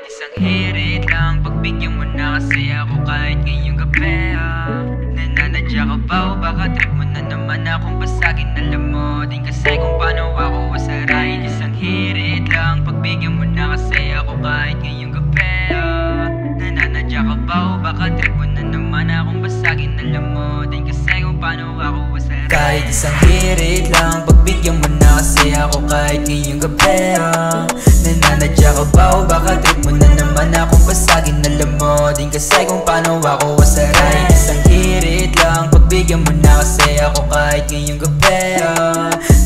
Kahit isang hirit lang, pagbigyan mo na kasi ako kahit ngayong gabi. Nananadya ka ba o baka trip mo na naman akong basagin? Alam mo din kasi kung paano ako wasaray. Isang hirit lang, pagbigyan mo na kasi ako kahit ngayong gabi. Nananadya ka ba o baka trip mo na naman akong basagin? Alam mo din kasi kung paano ako wasaray. Kahit isang hirit lang, pagbigyan mo na kasi ako kahit ngayong gabi. Nananadya ka ba o baka trip mo na naman akong basagin? Alam mo din kasi kung paano ako wasaray. Isang hirit lang, pagbigyan mo na kasi ako kahit ngayong gabi.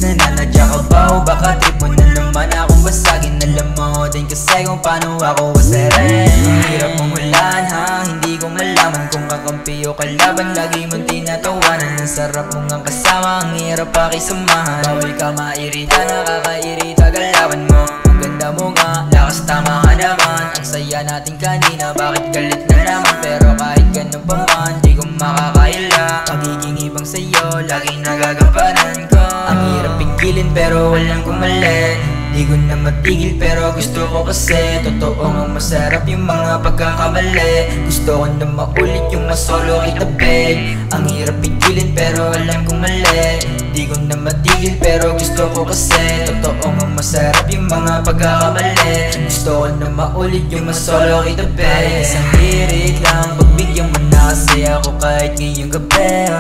Nananadya ka ba o baka trip mo na naman akong basagin? Alam mo din kasi kung paano ako wasaray. Ang hirap mong ulan ha, hindi ko malaman kung kakampi o kalaban. Lagi mong tinatawanan, ang sarap mong ang kasama, ang hirap pakisamahan. Bawal ka mairita, nakakairita galawan mo. Ang ganda mo nga, lakas tama ka naman. Ang saya natin kanina, bakit galit na naman? Pero kahit ganun pa man, di ko makakaila. Pagiging ibang sa'yo, laging nagagampanan ko. Ang hirap pigilin pero walang kumali. Di ko na matigil pero gusto ko kasi totoo nga masarap yung mga pagkakamali. Gusto ko na maulit yung masolo kita babe. Ang hirap pigilin pero alam kong mali. Di ko na matigil pero gusto ko kasi totoo nga masarap yung mga pagkakamali. Gusto ko na maulit yung masolo kita babe. Isang hirit lang, pagbigyan mo na kasi ako kahit ngayong gabi.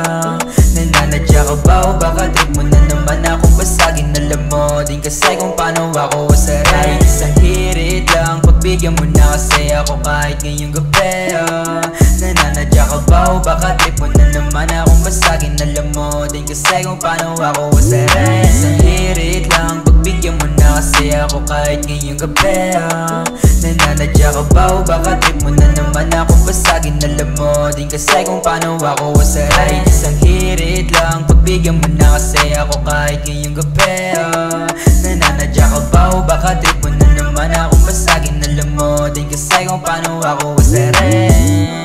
Nananadya ka ba o baka trip mo na naman akong basagin? Alam mo din kasi kung paano ako wasaray. Isang hirit lang, pagbigyan mo na kasi ako kahit ngayong gabi. Nananadya ka ba o baka trip mo na naman akong basagin? Alam mo din kasi kung paano ako wasaray. Isang hirit lang, pagbigyan mo na kasi ako kahit ngayong gabi. Nananadya ka ba o baka trip mo na naman akong basagin? Alam mo din kasi kung paano ako wasaray. Isang hirit lang, pagbigyan mo na kasi ako kahit ngayong gabi. Nananadya ka ba o baka trip mo na naman akong basagin? Alam mo din kasi kung paano ako wasaray.